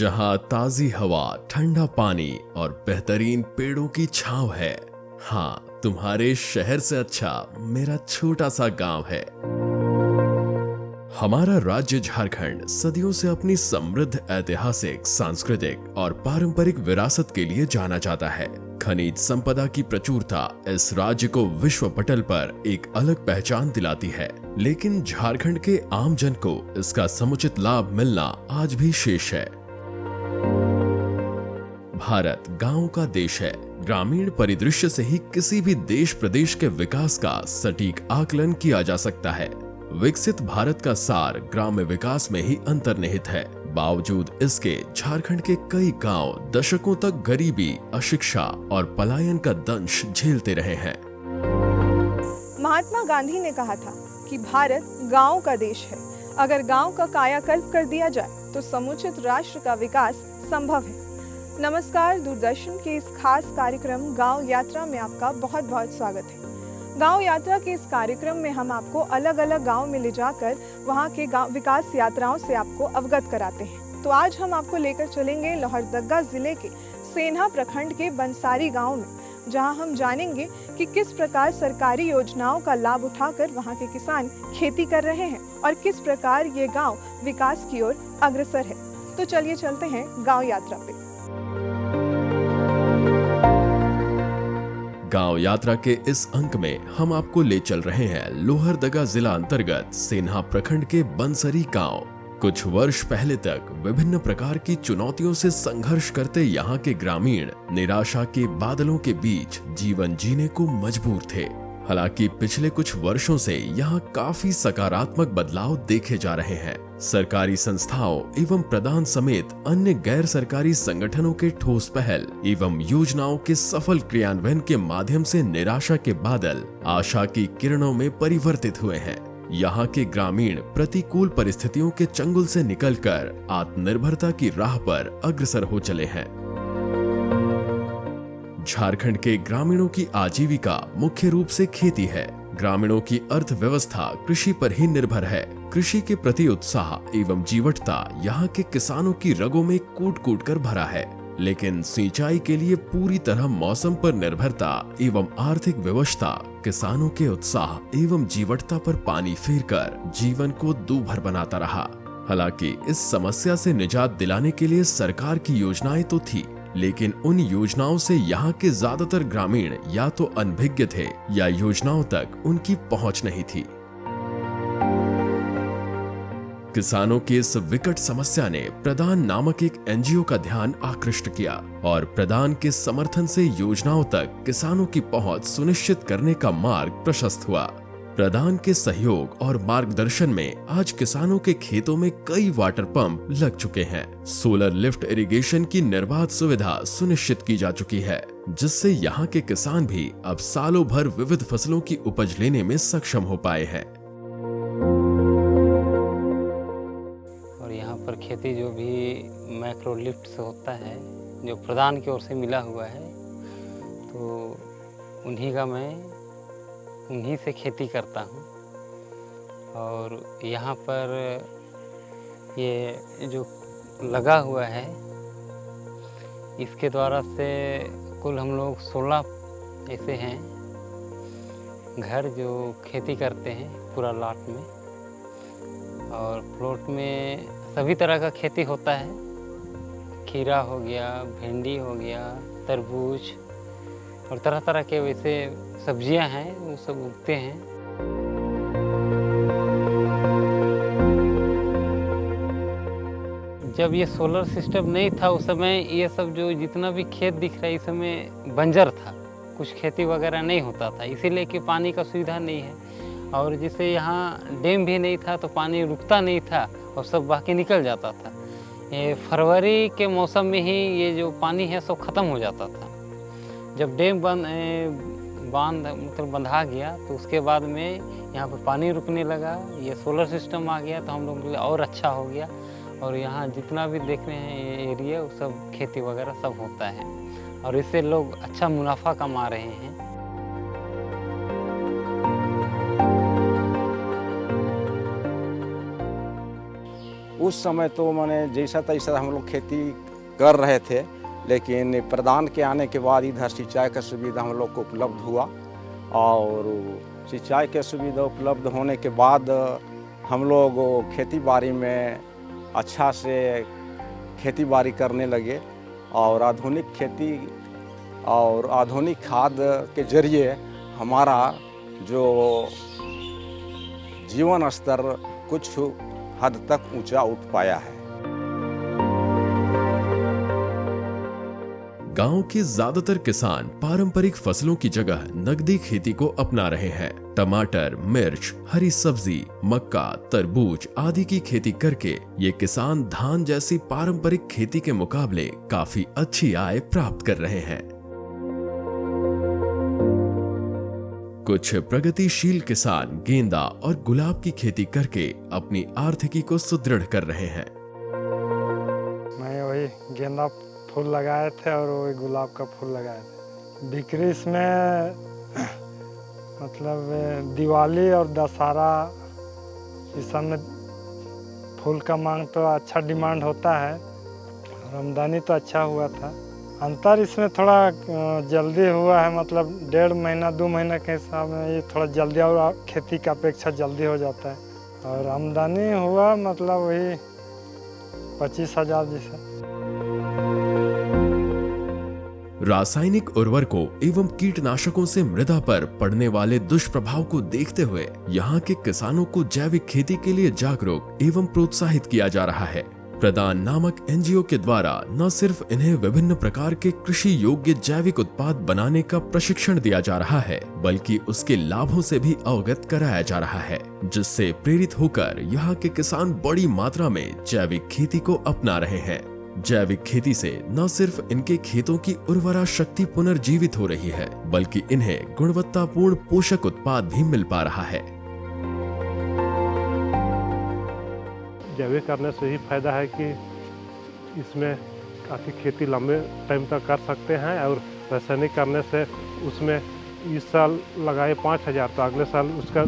जहां ताजी हवा, ठंडा पानी और बेहतरीन पेड़ों की छांव है। हाँ, तुम्हारे शहर से अच्छा मेरा छोटा सा गांव है। हमारा राज्य झारखंड सदियों से अपनी समृद्ध ऐतिहासिक, सांस्कृतिक और पारंपरिक विरासत के लिए जाना जाता है। खनिज संपदा की प्रचुरता इस राज्य को विश्व पटल पर एक अलग पहचान दिलाती है, लेकिन झारखंड के आम जन को इसका समुचित लाभ मिलना आज भी शेष है। भारत गांव का देश है। ग्रामीण परिदृश्य से ही किसी भी देश प्रदेश के विकास का सटीक आकलन किया जा सकता है। विकसित भारत का सार ग्राम्य विकास में ही अंतर्निहित है। बावजूद इसके झारखंड के कई गांव दशकों तक गरीबी, अशिक्षा और पलायन का दंश झेलते रहे हैं। महात्मा गांधी ने कहा था कि भारत गांव का देश है। अगर गांव का कायाकल्प कर दिया जाए तो समुचित राष्ट्र का विकास संभव है। नमस्कार, दूरदर्शन के इस खास कार्यक्रम गांव यात्रा में आपका बहुत बहुत स्वागत है। गांव यात्रा के इस कार्यक्रम में हम आपको अलग अलग गांव में ले जाकर वहां के गांव विकास यात्राओं से आपको अवगत कराते हैं। तो आज हम आपको लेकर चलेंगे लोहरदगा जिले के सेन्हा प्रखंड के बंसारी गांव में, जहां हम जानेंगे कि किस प्रकार सरकारी योजनाओं का लाभ उठाकर वहां के किसान खेती कर रहे हैं और किस प्रकार ये गांव विकास की ओर अग्रसर है। तो चलिए चलते हैं गांव यात्रा पे। गांव यात्रा के इस अंक में हम आपको ले चल रहे हैं लोहरदगा जिला अंतर्गत सेन्हा प्रखंड के बंसरी गांव। कुछ वर्ष पहले तक विभिन्न प्रकार की चुनौतियों से संघर्ष करते यहाँ के ग्रामीण निराशा के बादलों के बीच जीवन जीने को मजबूर थे। हालांकि पिछले कुछ वर्षों से यहाँ काफी सकारात्मक बदलाव देखे जा रहे हैं। सरकारी संस्थाओं एवं प्रदान समेत अन्य गैर सरकारी संगठनों के ठोस पहल एवं योजनाओं के सफल क्रियान्वयन के माध्यम से निराशा के बादल आशा की किरणों में परिवर्तित हुए हैं। यहाँ के ग्रामीण प्रतिकूल परिस्थितियों के चंगुल से निकलकर आत्मनिर्भरता की राह पर अग्रसर हो चले हैं। झारखंड के ग्रामीणों की आजीविका मुख्य रूप से खेती है। ग्रामीणों की अर्थव्यवस्था कृषि पर ही निर्भर है। कृषि के प्रति उत्साह एवं जीवटता यहाँ के किसानों की रगों में कूट कूट कर भरा है, लेकिन सिंचाई के लिए पूरी तरह मौसम पर निर्भरता एवं आर्थिक विवशता किसानों के उत्साह एवं जीवटता पर पानी फेरकर जीवन को दूभर बनाता रहा। हालांकि इस समस्या से निजात दिलाने के लिए सरकार की योजनाएं तो थी, लेकिन उन योजनाओं से यहाँ के ज्यादातर ग्रामीण या तो अनभिज्ञ थे या योजनाओं तक उनकी पहुंच नहीं थी। किसानों की इस विकट समस्या ने प्रदान नामक एक एनजीओ का ध्यान आकृष्ट किया और प्रदान के समर्थन से योजनाओं तक किसानों की पहुंच सुनिश्चित करने का मार्ग प्रशस्त हुआ। प्रदान के सहयोग और मार्गदर्शन में आज किसानों के खेतों में कई वाटर पंप लग चुके हैं। सोलर लिफ्ट इरिगेशन की निर्बाध सुविधा सुनिश्चित की जा चुकी है, जिससे यहाँ के किसान भी अब सालों भर विविध फसलों की उपज लेने में सक्षम हो पाए हैं। और यहाँ पर खेती जो भी माइक्रो लिफ्ट से होता है, जो प्रदान की ओर से मिला हुआ है, तो उन्हीं से खेती करता हूँ। और यहाँ पर ये जो लगा हुआ है, इसके द्वारा से कुल हम लोग 16 ऐसे हैं घर जो खेती करते हैं पूरा लॉट में। और प्लॉट में सभी तरह का खेती होता है। खीरा हो गया, भिंडी हो गया, तरबूज और तरह तरह के वैसे सब्जियां हैं, वो सब उगते हैं। जब ये सोलर सिस्टम नहीं था उस समय ये सब जो जितना भी खेत दिख रहा है इस समय बंजर था, कुछ खेती वगैरह नहीं होता था, इसीलिए कि पानी का सुविधा नहीं है। और जैसे यहाँ डैम भी नहीं था तो पानी रुकता नहीं था और सब बह के निकल जाता था। ये फरवरी के मौसम में ही ये जो पानी है सब ख़त्म हो जाता था। जब डैम बंधा गया तो उसके बाद में यहाँ पर पानी रुकने लगा, ये सोलर सिस्टम आ गया तो हम लोग के लिए और अच्छा हो गया। और यहाँ जितना भी देख रहे हैं ये एरिया, वो सब खेती वगैरह सब होता है और इससे लोग अच्छा मुनाफा कमा रहे हैं। उस समय तो मैंने जैसा तैसा हम लोग खेती कर रहे थे, लेकिन प्रधान के आने के बाद इधर सिंचाई का सुविधा हम लोग को उपलब्ध हुआ और सिंचाई के सुविधा उपलब्ध होने के बाद हम लोग खेती बाड़ी में अच्छा से खेती बाड़ी करने लगे और आधुनिक खेती और आधुनिक खाद के जरिए हमारा जो जीवन स्तर कुछ हद तक ऊंचा उठ पाया है। गांव के ज्यादातर किसान पारंपरिक फसलों की जगह नकदी खेती को अपना रहे हैं। टमाटर, मिर्च, हरी सब्जी, मक्का, तरबूज आदि की खेती करके ये किसान धान जैसी पारंपरिक खेती के मुकाबले काफी अच्छी आय प्राप्त कर रहे हैं। कुछ प्रगतिशील किसान गेंदा और गुलाब की खेती करके अपनी आर्थिकी को सुदृढ़ कर रहे हैं। मैं वही गेंदा फूल लगाए थे और वही गुलाब का फूल लगाए थे। बिक्री इसमें मतलब दिवाली और दशहरा इस समय फूल का मांग तो अच्छा डिमांड होता है और आमदनी तो अच्छा हुआ था। अंतर इसमें थोड़ा जल्दी हुआ है, मतलब 1.5 महीना 2 महीना के हिसाब में ये थोड़ा जल्दी और खेती की अपेक्षा जल्दी हो जाता है और आमदनी हुआ मतलब वही 25,000 जैसा। रासायनिक उर्वरकों एवं कीटनाशकों से मृदा पर पड़ने वाले दुष्प्रभाव को देखते हुए यहाँ के किसानों को जैविक खेती के लिए जागरूक एवं प्रोत्साहित किया जा रहा है। प्रदान नामक एनजीओ के द्वारा न सिर्फ इन्हें विभिन्न प्रकार के कृषि योग्य जैविक उत्पाद बनाने का प्रशिक्षण दिया जा रहा है, बल्कि उसके लाभों से भी अवगत कराया जा रहा है, जिससे प्रेरित होकर यहाँ के किसान बड़ी मात्रा में जैविक खेती को अपना रहे हैं। जैविक खेती से न सिर्फ इनके खेतों की उर्वरा शक्ति पुनर्जीवित हो रही है, बल्कि इन्हें गुणवत्तापूर्ण पोषक उत्पाद भी मिल पा रहा है। जैविक करने से ही फायदा है कि इसमें काफ़ी खेती लंबे टाइम तक कर सकते हैं और रासायनिक करने से उसमें इस साल लगाए 5,000 तो अगले साल उसका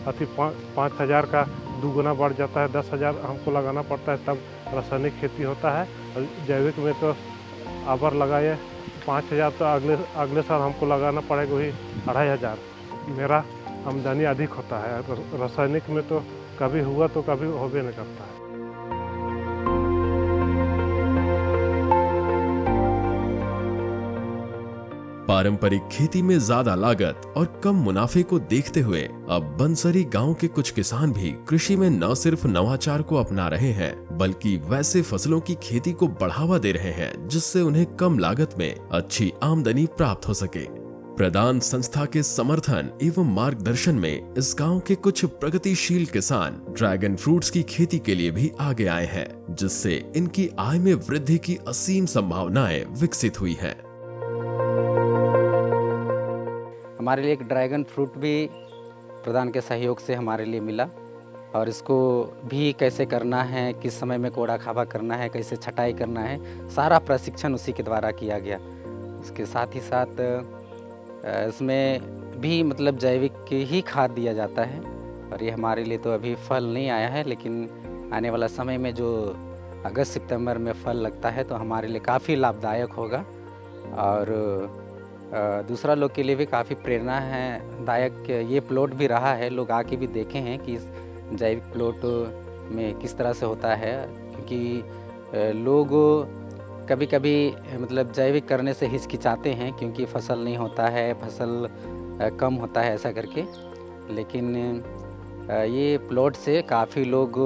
5,000 का दुगुना बढ़ जाता है, 10,000 हमको लगाना पड़ता है, तब रासायनिक खेती होता है। और जैविक में तो अबर लगाए 5,000 तो अगले साल हमको लगाना पड़ेगा वही 2,500। मेरा आमदनी अधिक होता है। रासायनिक में तो कभी हुआ तो कभी होबे नहीं करता है। पारंपरिक खेती में ज्यादा लागत और कम मुनाफे को देखते हुए अब बंसरी गांव के कुछ किसान भी कृषि में न सिर्फ नवाचार को अपना रहे हैं, बल्कि वैसे फसलों की खेती को बढ़ावा दे रहे हैं जिससे उन्हें कम लागत में अच्छी आमदनी प्राप्त हो सके। प्रदान संस्था के समर्थन एवं मार्गदर्शन में इस गांव के कुछ प्रगतिशील किसान ड्रैगन फ्रूट्स की खेती के लिए भी आगे आए हैं, जिससे इनकी आय में वृद्धि की असीम संभावनाएं विकसित हुई हैं। हमारे लिए एक ड्रैगन फ्रूट भी प्रधान के सहयोग से हमारे लिए मिला और इसको भी कैसे करना है, किस समय में कोड़ा खाबा करना है, कैसे छटाई करना है, सारा प्रशिक्षण उसी के द्वारा किया गया। इसके साथ ही साथ इसमें भी मतलब जैविक ही खाद दिया जाता है और ये हमारे लिए तो अभी फल नहीं आया है, लेकिन आने वाला समय में जो अगस्त सितंबर में फल लगता है तो हमारे लिए काफ़ी लाभदायक होगा और दूसरा लोग के लिए भी काफ़ी प्रेरणा है दायक ये प्लॉट भी रहा है। लोग आके भी देखे हैं कि इस जैविक प्लॉट में किस तरह से होता है, क्योंकि लोग कभी कभी मतलब जैविक करने से हिचकिचाते हैं क्योंकि फसल नहीं होता है, फसल कम होता है ऐसा करके। लेकिन ये प्लॉट से काफ़ी लोग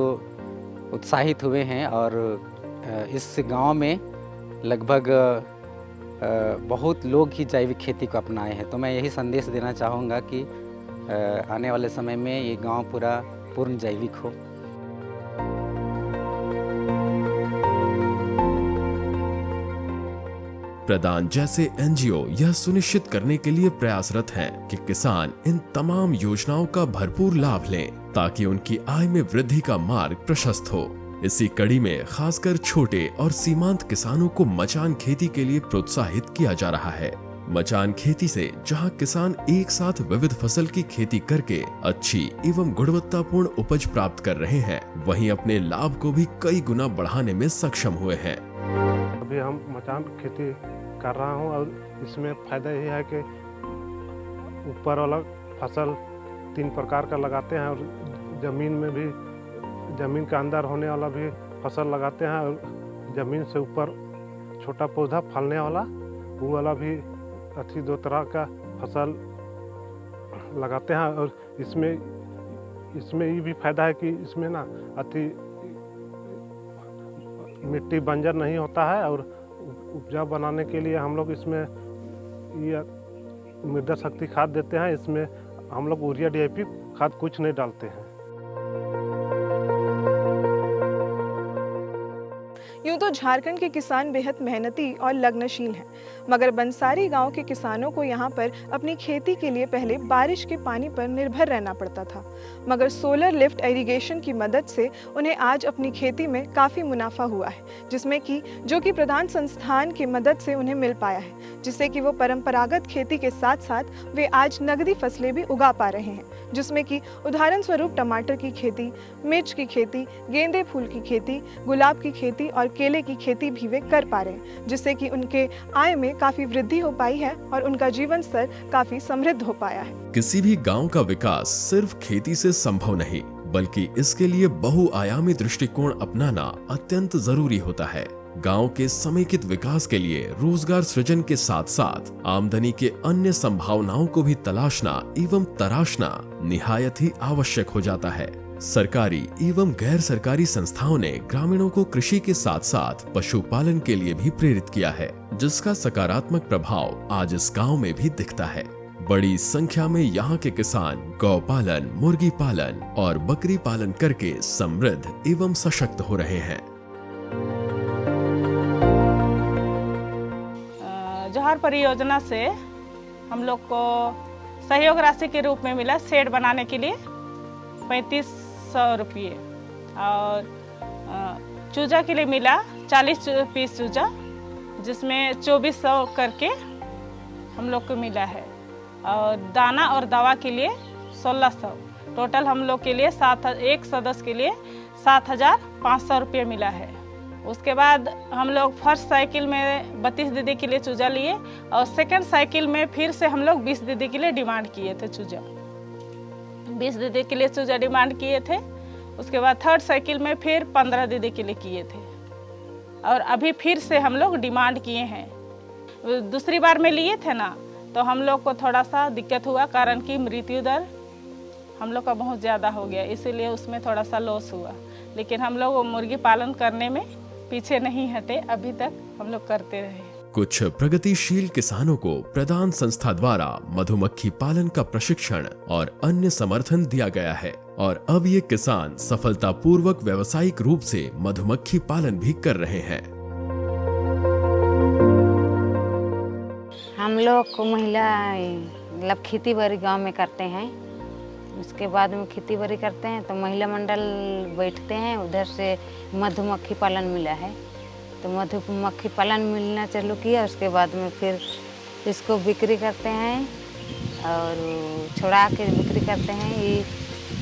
उत्साहित हुए हैं और इस गांव में लगभग बहुत लोग ही जैविक खेती को अपनाए हैं। तो मैं यही संदेश देना चाहूँगा कि आने वाले समय में ये गांव पूरा पूर्ण जैविक हो। प्रदान जैसे एनजीओ यह सुनिश्चित करने के लिए प्रयासरत हैं कि किसान इन तमाम योजनाओं का भरपूर लाभ लें ताकि उनकी आय में वृद्धि का मार्ग प्रशस्त हो। इसी कड़ी में खासकर छोटे और सीमांत किसानों को मचान खेती के लिए प्रोत्साहित किया जा रहा है। मचान खेती से जहां किसान एक साथ विविध फसल की खेती करके अच्छी एवं गुणवत्तापूर्ण उपज प्राप्त कर रहे हैं, वहीं अपने लाभ को भी कई गुना बढ़ाने में सक्षम हुए हैं। अभी हम मचान खेती कर रहा हूँ और इसमें फायदा ये है कि ऊपर वाला फसल 3 प्रकार का लगाते हैं और ज़मीन में भी, ज़मीन के अंदर होने वाला भी फसल लगाते हैं और ज़मीन से ऊपर छोटा पौधा फलने वाला वो वाला भी 2 तरह का फसल लगाते हैं। और इसमें ये भी फायदा है कि इसमें ना मिट्टी बंजर नहीं होता है और उपजाऊ बनाने के लिए हम लोग इसमें ये मृदा शक्ति खाद देते हैं। इसमें हम लोग यूरिया DAP खाद कुछ नहीं डालते हैं। यूं तो झारखंड के किसान बेहद मेहनती और लगनशील हैं, मगर बंसारी गांव के किसानों को यहां पर अपनी खेती के लिए पहले बारिश के पानी पर निर्भर रहना पड़ता था, मगर सोलर लिफ्ट इरिगेशन की मदद से उन्हें आज अपनी खेती में काफ़ी मुनाफा हुआ है, जिसमें कि जो कि प्रधान संस्थान की मदद से उन्हें मिल पाया है, जिससे कि वो परंपरागत खेती के साथ साथ वे आज नगदी फसलें भी उगा पा रहे हैं, जिसमें कि उदाहरण स्वरूप टमाटर की खेती, मिर्च की खेती, गेंदे फूल की खेती, गुलाब की खेती और केले की खेती भी वे कर पा रहे हैं, जिससे कि उनके आय में काफी वृद्धि हो पाई है और उनका जीवन स्तर काफी समृद्ध हो पाया है। किसी भी गांव का विकास सिर्फ खेती से संभव नहीं, बल्कि इसके लिए बहुआयामी दृष्टिकोण अपनाना अत्यंत जरूरी होता है। गांव के समेकित विकास के लिए रोजगार सृजन के साथ साथ आमदनी के अन्य संभावनाओं को भी तलाशना एवं तराशना निहायत ही आवश्यक हो जाता है। सरकारी एवं गैर सरकारी संस्थाओं ने ग्रामीणों को कृषि के साथ साथ पशुपालन के लिए भी प्रेरित किया है, जिसका सकारात्मक प्रभाव आज इस गांव में भी दिखता है। बड़ी संख्या में यहाँ के किसान गौ पालन, मुर्गी पालन और बकरी पालन करके समृद्ध एवं सशक्त हो रहे हैं। जोहार परियोजना से हम लोग को सहयोग राशि के रूप में मिला शेड बनाने के लिए 3500 रुपये और चूजा के लिए मिला 40 पीस चूजा, जिसमें 2400 करके हम लोग को मिला है और दाना और दवा के लिए 1600। टोटल हम लोग के लिए एक सदस्य के लिए 7500 रुपये मिला है। उसके बाद हम लोग फर्स्ट साइकिल में 32 दीदी के लिए चूजा लिए और सेकंड साइकिल में फिर से हम लोग 20 दीदी के लिए डिमांड किए थे चूजा, 20 दीदी के लिए चूजा डिमांड किए थे। उसके बाद थर्ड साइकिल में फिर 15 दीदी के लिए किए थे और अभी फिर से हम लोग डिमांड किए हैं। दूसरी बार में लिए थे ना, तो हम लोग को थोड़ा सा दिक्कत हुआ, कारण कि मृत्यु दर हम लोग का बहुत ज़्यादा हो गया, इसीलिए उसमें थोड़ा सा लॉस हुआ। लेकिन हम लोग मुर्गी पालन करने में पीछे नहीं हटे, अभी तक हम लोग करते रहे। कुछ प्रगतिशील किसानों को प्रदान संस्था द्वारा मधुमक्खी पालन का प्रशिक्षण और अन्य समर्थन दिया गया है और अब ये किसान सफलतापूर्वक व्यावसायिक रूप से मधुमक्खी पालन भी कर रहे हैं। हम लोग को महिला मतलब खेती बाड़ी गाँव में करते हैं। उसके बाद में खेती बाड़ी करते हैं तो महिला मंडल बैठते हैं, उधर से मधुमक्खी पालन मिला है तो मधुमक्खी पालन मिलना चालू किया। उसके बाद में फिर इसको बिक्री करते हैं और छोड़ा के बिक्री करते हैं। ये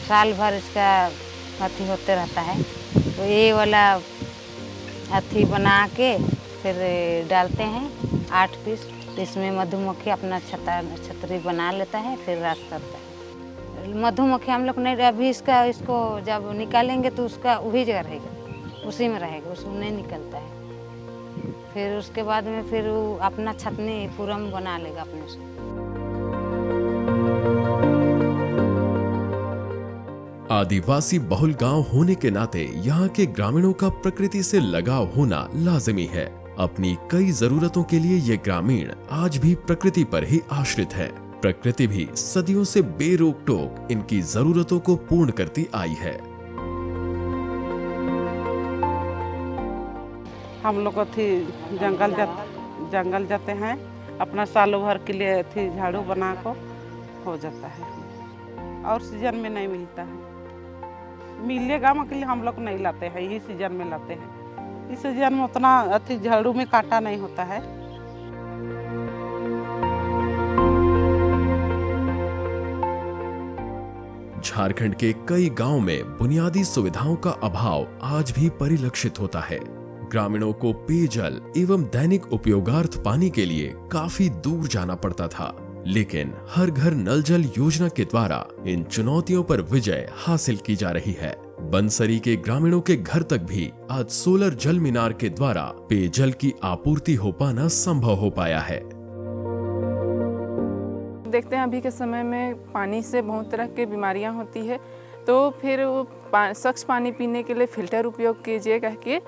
साल भर इसका अथी होते रहता है, तो ये वाला अथी बना के फिर डालते हैं 8 पीस, तो इसमें मधुमक्खी अपना छतरी बना लेता है, फिर रास करता है। मधुमक्खी हम लोग नहीं, अभी इसको जब निकालेंगे तो उसका वही जगह रहेगा, उसी में रहेगा, उसमें नहीं निकलता है। फिर उसके बाद में फिर वो अपना छतनी पूरम बना लेगा अपने से। आदिवासी बहुल गांव होने के नाते यहाँ के ग्रामीणों का प्रकृति से लगाव होना लाजिमी है। अपनी कई जरूरतों के लिए ये ग्रामीण आज भी प्रकृति पर ही आश्रित है। प्रकृति भी सदियों से बेरोक टोक इनकी जरूरतों को पूर्ण करती आई है। हम लोग जंगल जाते हैं, अपना सालों भर के लिए झाड़ू बना को हो जाता है और सीजन में नहीं मिलता है। मिलेगा के लिए हम लोग नहीं लाते हैं, यही सीजन में लाते हैं। इस सीजन में उतना झाड़ू में कांटा नहीं होता है। झारखंड के कई गांव में बुनियादी सुविधाओं का अभाव आज भी परिलक्षित होता है। ग्रामीणों को पेयजल एवं दैनिक उपयोगार्थ पानी के लिए काफी दूर जाना पड़ता था, लेकिन हर घर नल जल योजना के द्वारा इन चुनौतियों पर विजय हासिल की जा रही है। बंसरी के ग्रामीणों के घर तक भी आज सोलर जल मीनार के द्वारा पेयजल की आपूर्ति हो पाना संभव हो पाया है। देखते हैं अभी के समय में पानी से बहुत तरह की बीमारियां होती है, तो फिर वो स्वच्छ पानी पीने के लिए फ़िल्टर उपयोग कीजिए कह के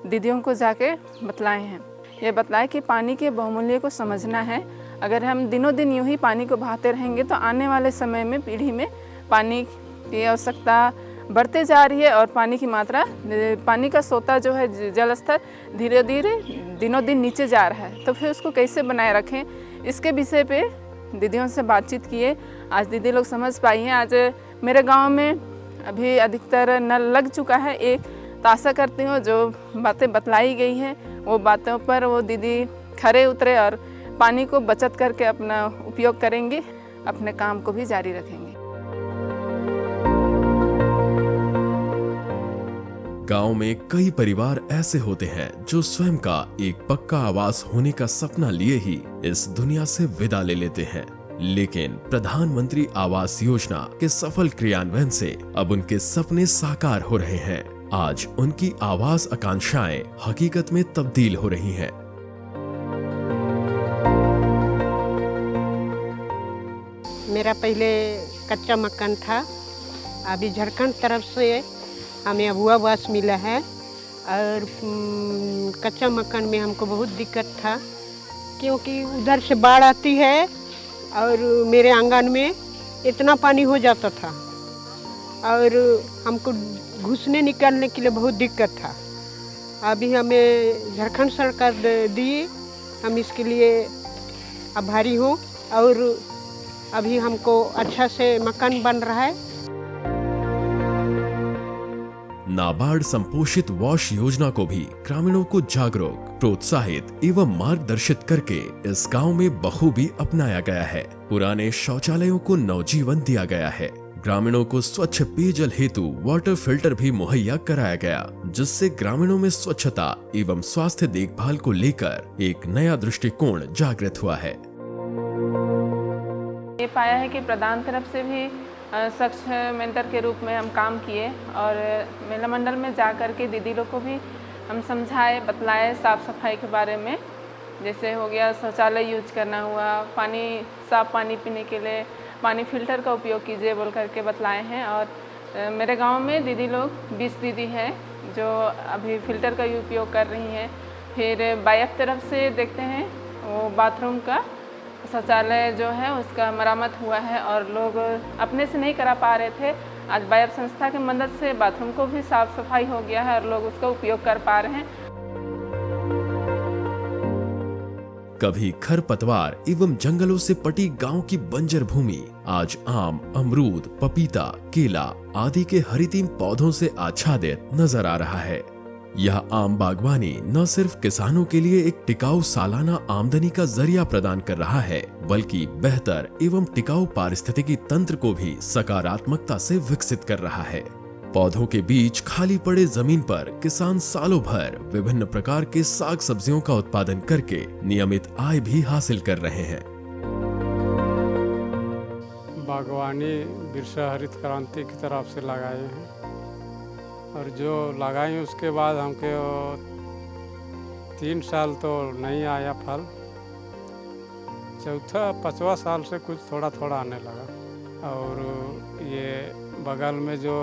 दीदियों को जाके बतलाए हैं। ये बतलाए कि पानी के बहुमूल्य को समझना है। अगर हम दिनों दिन यूं ही पानी को बहाते रहेंगे तो आने वाले समय में पीढ़ी में पानी की आवश्यकता बढ़ते जा रही है और पानी की मात्रा, पानी का सोता जो है जल स्तर धीरे धीरे दिनों दिन नीचे जा रहा है। तो फिर उसको कैसे बनाए रखें, इसके विषय पे दीदियों से बातचीत किए। आज दीदी लोग समझ पाई हैं। आज मेरे गांव में अभी अधिकतर नल लग चुका है। एक तो आशा करती हूँ जो बातें बतलाई गई हैं वो बातों पर वो दीदी खरे उतरे और पानी को बचत करके अपना उपयोग करेंगे, अपने काम को भी जारी रखेंगे। गांव में कई परिवार ऐसे होते हैं जो स्वयं का एक पक्का आवास होने का सपना लिए ही इस दुनिया से विदा ले लेते हैं, लेकिन प्रधानमंत्री आवास योजना के सफल क्रियान्वयन से अब उनके सपने साकार हो रहे हैं। आज उनकी आवास आकांक्षाएं हकीकत में तब्दील हो रही हैं। मेरा पहले कच्चा मकान था, अभी झारखंड तरफ से हमें अब आवास मिला है और कच्चा मकान में हमको बहुत दिक्कत था क्योंकि उधर से बाढ़ आती है और मेरे आंगन में इतना पानी हो जाता था और हमको घुसने निकलने के लिए बहुत दिक्कत था। अभी हमें झारखंड सरकार दी, हम इसके लिए आभारी हूँ और अभी हमको अच्छा से मकान बन रहा है। नाबार्ड संपोषित वॉश योजना को भी ग्रामीणों को जागरूक, प्रोत्साहित एवं मार्गदर्शित करके इस गांव में बखूबी अपनाया गया है। पुराने शौचालयों को नवजीवन दिया गया है। ग्रामीणों को स्वच्छ पेयजल हेतु वाटर फिल्टर भी मुहैया कराया गया, जिससे ग्रामीणों में स्वच्छता एवं स्वास्थ्य देखभाल को लेकर एक नया दृष्टिकोण जागृत हुआ है। ये पाया है कि प्रधान तरफ से भी स्वच्छ मेंटर के रूप में हम काम किए और मेला मंडल में जा कर के दीदी लोग को भी हम समझाए, बतलाए साफ़ सफाई के बारे में। जैसे हो गया शौचालय यूज करना हुआ, पानी साफ पानी पीने के लिए पानी फिल्टर का उपयोग कीजिए बोल करके बतलाए हैं। और मेरे गांव में दीदी लोग 20 दीदी हैं जो अभी फिल्टर का उपयोग कर रही हैं। फिर बायफ तरफ से देखते हैं वो बाथरूम का शौचालय जो है उसका मरम्मत हुआ है और लोग अपने से नहीं करा पा रहे थे। आज बायफ संस्था की मदद से बाथरूम को भी साफ सफाई हो गया है और लोग उसका उपयोग कर पा रहे हैं। कभी खरपतवार एवं जंगलों से पटी गांव की बंजर भूमि आज आम, अमरूद, पपीता, केला आदि के हरितीम पौधों से आच्छादित नजर आ रहा है। यह आम बागवानी न सिर्फ किसानों के लिए एक टिकाऊ सालाना आमदनी का जरिया प्रदान कर रहा है, बल्कि बेहतर एवं टिकाऊ पारिस्थितिकी तंत्र को भी सकारात्मकता से विकसित कर रहा है। पौधों के बीच खाली पड़े जमीन पर किसान सालों भर विभिन्न प्रकार के साग सब्जियों का उत्पादन करके नियमित आय भी हासिल कर रहे हैं। बागवानी बिरसा हरित क्रांति की तरफ से लगाए हैं और जो लगाई उसके बाद हमको 3 साल तो नहीं आया फल, चौथा 5वां साल से कुछ थोड़ा थोड़ा आने लगा। और ये बगल में जो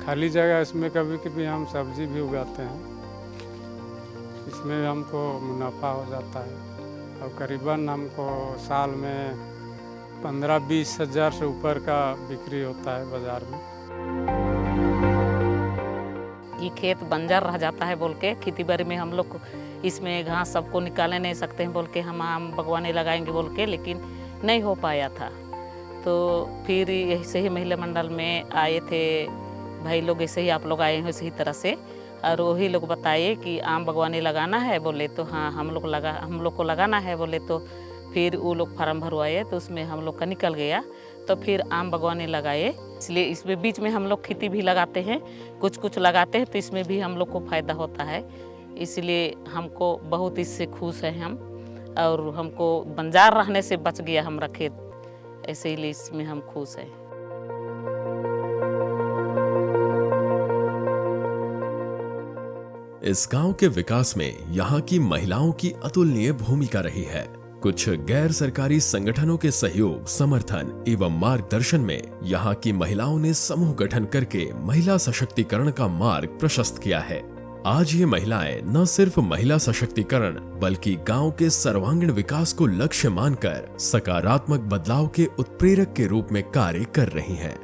खाली जगह इसमें कभी कभी हम सब्जी भी उगाते हैं, इसमें हमको मुनाफा हो जाता है और करीबन हमको साल में 15-20 हज़ार से ऊपर का बिक्री होता है बाज़ार में। ये खेत बंजर रह जाता है बोल के खेती बाड़ी में हम लोग इसमें घास सबको निकाले नहीं सकते हैं बोल के हम आम बागवानी लगाएंगे बोल के, लेकिन नहीं हो पाया था। तो फिर ऐसे ही महिला मंडल में आए थे भाई लोग, ऐसे ही आप लोग आए हैं इसी तरह से, और वही लोग बताए कि आम बागवानी लगाना है बोले तो हाँ हम लोग को लगाना है बोले तो फिर वो लोग फार्म भरवाए तो उसमें हम लोग का निकल गया। तो फिर आम बागवानी लगाए इसलिए इसमें बीच में हम लोग खेती भी लगाते हैं, कुछ कुछ लगाते हैं, तो इसमें भी हम लोग को फ़ायदा होता है। इसलिए हमको बहुत इससे खुश हैं हम, और हमको बंजार रहने से बच गया हमारा खेत, ऐसे ही इसमें हम खुश हैं। इस गांव के विकास में यहाँ की महिलाओं की अतुलनीय भूमिका रही है। कुछ गैर सरकारी संगठनों के सहयोग, समर्थन एवं मार्गदर्शन में यहाँ की महिलाओं ने समूह गठन करके महिला सशक्तिकरण का मार्ग प्रशस्त किया है। आज ये महिलाएं न सिर्फ महिला सशक्तिकरण बल्कि गांव के सर्वांगीण विकास को लक्ष्य मानकर सकारात्मक बदलाव के उत्प्रेरक के रूप में कार्य कर रही हैं।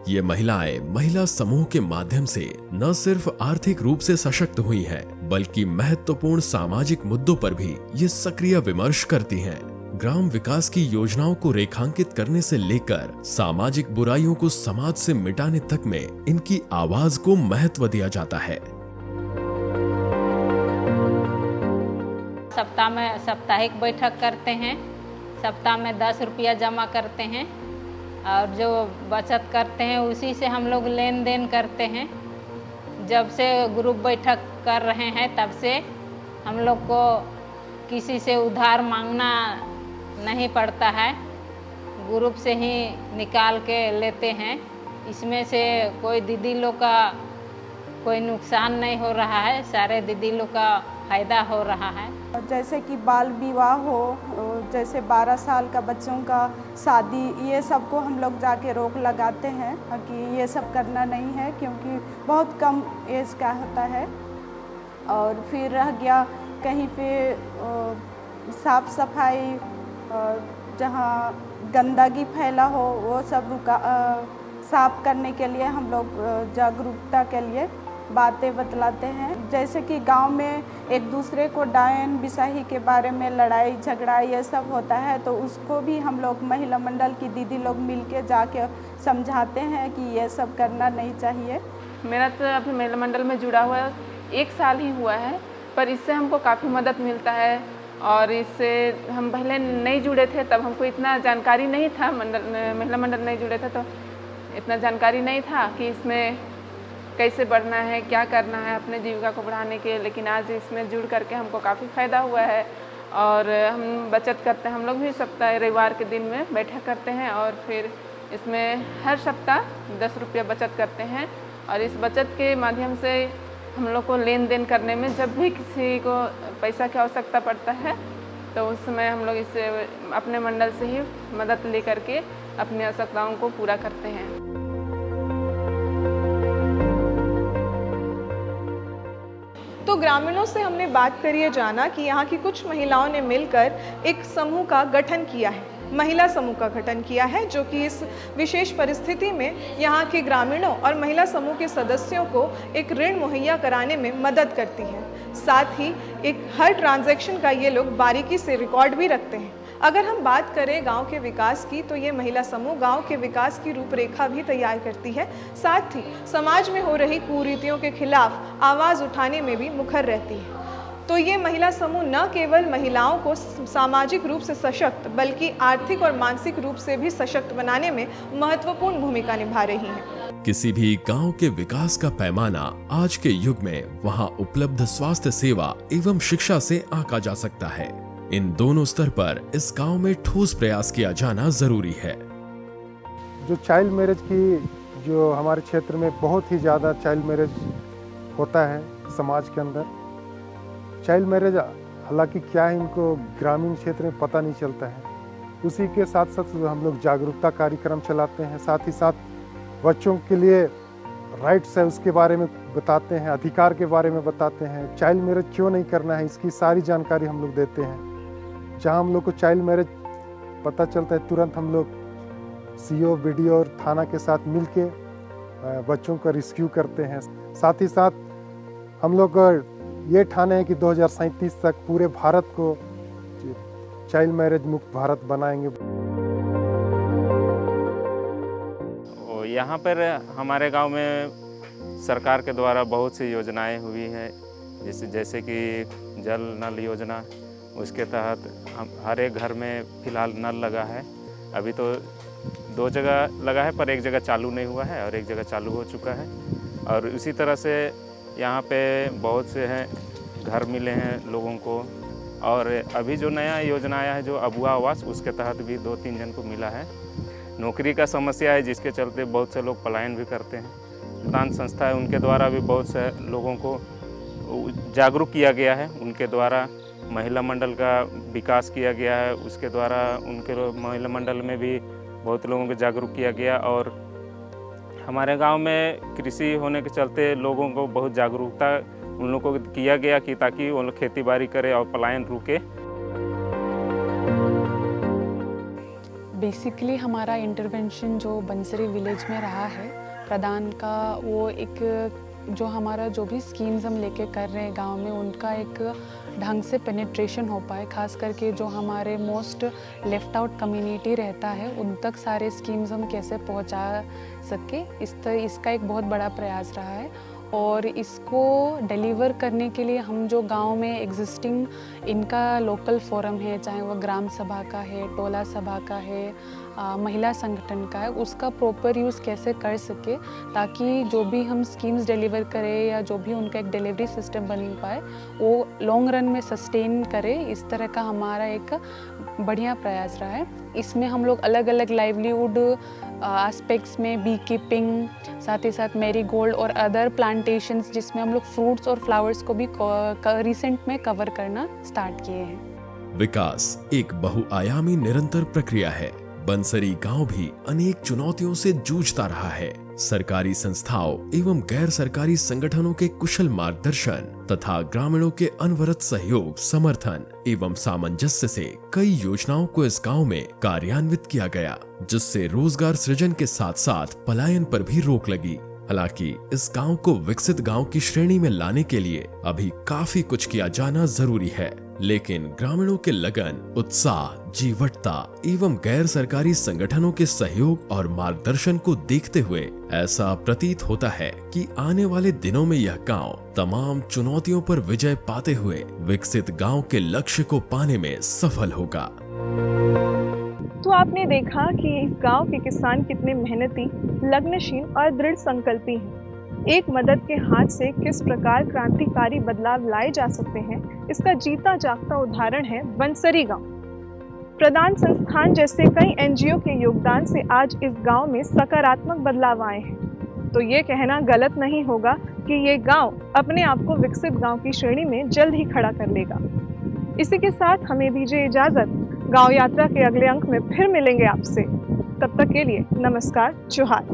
ये महिलाएं महिला समूह के माध्यम से न सिर्फ आर्थिक रूप से सशक्त हुई हैं, बल्कि महत्वपूर्ण सामाजिक मुद्दों पर भी ये सक्रिय विमर्श करती हैं। ग्राम विकास की योजनाओं को रेखांकित करने से लेकर सामाजिक बुराइयों को समाज से मिटाने तक में इनकी आवाज को महत्व दिया जाता है। सप्ताह में साप्ताहिक बैठक करते हैं, सप्ताह में 10 रुपया जमा करते हैं, और जो बचत करते हैं उसी से हम लोग लेन देन करते हैं। जब से ग्रुप बैठक कर रहे हैं तब से हम लोग को किसी से उधार मांगना नहीं पड़ता है, ग्रुप से ही निकाल के लेते हैं। इसमें से कोई दीदी लोग का कोई नुकसान नहीं हो रहा है, सारे दीदी लोग का फ़ायदा हो रहा है। जैसे कि बाल विवाह हो, जैसे 12 साल का बच्चों का शादी, ये सब को हम लोग जाके रोक लगाते हैं कि ये सब करना नहीं है, क्योंकि बहुत कम एज का होता है। और फिर रह गया कहीं पे साफ सफाई, जहाँ गंदगी फैला हो वो सब साफ करने के लिए हम लोग जागरूकता के लिए बातें बतलाते हैं। जैसे कि गांव में एक दूसरे को डायन बिसाही के बारे में लड़ाई झगड़ा ये सब होता है, तो उसको भी हम लोग महिला मंडल की दीदी लोग मिलके जाके समझाते हैं कि ये सब करना नहीं चाहिए। मेरा तो अभी महिला मंडल में जुड़ा हुआ 1 साल ही हुआ है, पर इससे हमको काफ़ी मदद मिलता है। और इससे हम पहले नहीं जुड़े थे तब हमको इतना जानकारी नहीं था, महिला मंडल नहीं जुड़े थे तो इतना जानकारी नहीं था कि इसमें कैसे बढ़ना है, क्या करना है अपने जीविका को बढ़ाने के। लेकिन आज इसमें जुड़ करके हमको काफ़ी फ़ायदा हुआ है। और हम बचत करते हैं, हम लोग भी सप्ताह रविवार के दिन में बैठक करते हैं, और फिर इसमें हर सप्ताह 10 रुपया बचत करते हैं। और इस बचत के माध्यम से हम लोग को लेन देन करने में जब भी किसी को पैसा की आवश्यकता पड़ता है तो उस समय हम लोग इससे अपने मंडल से ही मदद ले करके अपनी आवश्यकताओं को पूरा करते हैं। तो ग्रामीणों से हमने बात करी है, जाना कि यहाँ की कुछ महिलाओं ने मिलकर एक समूह का गठन किया है, महिला समूह का गठन किया है, जो कि इस विशेष परिस्थिति में यहाँ के ग्रामीणों और महिला समूह के सदस्यों को एक ऋण मुहैया कराने में मदद करती है। साथ ही एक हर ट्रांजैक्शन का ये लोग बारीकी से रिकॉर्ड भी रखते हैं। अगर हम बात करें गांव के विकास की, तो ये महिला समूह गांव के विकास की रूपरेखा भी तैयार करती है। साथ ही समाज में हो रही कुरीतियों के खिलाफ आवाज़ उठाने में भी मुखर रहती है। तो ये महिला समूह न केवल महिलाओं को सामाजिक रूप से सशक्त बल्कि आर्थिक और मानसिक रूप से भी सशक्त बनाने में महत्वपूर्ण भूमिका निभा रही हैं। किसी भी गांव के विकास का पैमाना आज के युग में वहां उपलब्ध स्वास्थ्य सेवा एवं शिक्षा से आंका जा सकता है। इन दोनों स्तर पर इस गांव में ठोस प्रयास किया जाना जरूरी है। जो चाइल्ड मैरिज की, जो हमारे क्षेत्र में बहुत ही ज़्यादा चाइल्ड मैरिज होता है समाज के अंदर। चाइल्ड मैरिज हालांकि क्या है इनको ग्रामीण क्षेत्र में पता नहीं चलता है। उसी के साथ साथ हम लोग जागरूकता कार्यक्रम चलाते हैं, साथ ही साथ बच्चों के लिए राइट्स है उसके बारे में बताते हैं, अधिकार के बारे में बताते हैं, चाइल्ड मैरिज क्यों नहीं करना है इसकी सारी जानकारी हम लोग देते हैं। जहां हम लोग को चाइल्ड मैरिज पता चलता है तुरंत हम लोग सीओ, बीडीओ और थाना के साथ मिलके बच्चों को रेस्क्यू करते हैं। साथ ही साथ हम लोग ये ठाने हैं कि 2037 तक पूरे भारत को चाइल्ड मैरिज मुक्त भारत बनाएंगे। यहाँ पर हमारे गांव में सरकार के द्वारा बहुत सी योजनाएं हुई हैं, जैसे कि जल नल योजना, उसके तहत हम हर एक घर में फ़िलहाल नल लगा है। अभी तो 2 जगह लगा है, पर एक जगह चालू नहीं हुआ है और एक जगह चालू हो चुका है। और इसी तरह से यहाँ पे बहुत से हैं घर मिले हैं लोगों को। और अभी जो नया योजना आया है जो अबुआ आवास, उसके तहत भी 2-3 जन को मिला है। नौकरी का समस्या है जिसके चलते बहुत से लोग पलायन भी करते हैं। प्रधान संस्था है, उनके द्वारा भी बहुत से लोगों को जागरूक किया गया है। उनके द्वारा महिला मंडल का विकास किया गया है, उसके द्वारा उनके महिला मंडल में भी बहुत लोगों को जागरूक किया गया। और हमारे गांव में कृषि होने के चलते लोगों को बहुत जागरूकता उन लोगों को किया गया कि ताकि वो लोग खेती बाड़ी करें और पलायन रुके। बेसिकली हमारा इंटरवेंशन जो बंसरी विलेज में रहा है प्रधान का, वो एक जो हमारा जो भी स्कीम्स हम लेके कर रहे हैं गांव में, उनका एक ढंग से पेनिट्रेशन हो पाए। खास करके जो हमारे मोस्ट लेफ्ट आउट कम्युनिटी रहता है उन तक सारे स्कीम्स हम कैसे पहुंचा सके, इसका एक बहुत बड़ा प्रयास रहा है। और इसको डिलीवर करने के लिए हम जो गांव में एग्जिस्टिंग इनका लोकल फोरम है, चाहे वो ग्राम सभा का है, टोला सभा का है, महिला संगठन का है, उसका प्रॉपर यूज़ कैसे कर सके ताकि जो भी हम स्कीम्स डिलीवर करें या जो भी उनका एक डिलीवरी सिस्टम बन पाए वो लॉन्ग रन में सस्टेन करे। इस तरह का हमारा एक बढ़िया प्रयास रहा है। इसमें हम लोग अलग अलग लाइवलीहुड एस्पेक्ट्स में बी कीपिंग, साथ ही साथ मैरीगोल्ड और अदर प्लांटेशंस जिसमें हम लोग फ्रूट्स और फ्लावर्स को भी रिसेंट में कवर करना स्टार्ट किए हैं। विकास एक बहुआयामी निरंतर प्रक्रिया है। बंसरी गांव भी अनेक चुनौतियों से जूझता रहा है। सरकारी संस्थाओं एवं गैर सरकारी संगठनों के कुशल मार्गदर्शन तथा ग्रामीणों के अनवरत सहयोग, समर्थन एवं सामंजस्य से कई योजनाओं को इस गांव में कार्यान्वित किया गया, जिससे रोजगार सृजन के साथ साथ पलायन पर भी रोक लगी। हालांकि इस गांव को विकसित गांव की श्रेणी में लाने के लिए अभी काफी कुछ किया जाना जरूरी है, लेकिन ग्रामीणों के लगन, उत्साह, जीवटता एवं गैर सरकारी संगठनों के सहयोग और मार्गदर्शन को देखते हुए ऐसा प्रतीत होता है कि आने वाले दिनों में यह गांव तमाम चुनौतियों पर विजय पाते हुए विकसित गांव के लक्ष्य को पाने में सफल होगा। तो आपने देखा कि इस गांव के किसान कितने मेहनती, लगनशील और दृढ़ संकल्पी हैं। एक मदद के हाथ से किस प्रकार क्रांतिकारी बदलाव लाए जा सकते हैं, इसका जीता जागता उदाहरण है बंसरी गांव। प्रधान संस्थान जैसे कई एनजीओ के योगदान से आज इस गांव में सकारात्मक बदलाव आए हैं। तो ये कहना गलत नहीं होगा कि ये गांव अपने आप को विकसित गांव की श्रेणी में जल्द ही खड़ा कर लेगा। इसी के साथ हमें दीजिए इजाजत। गांव यात्रा के अगले अंक में फिर मिलेंगे आपसे। तब तक के लिए नमस्कार, जोहार।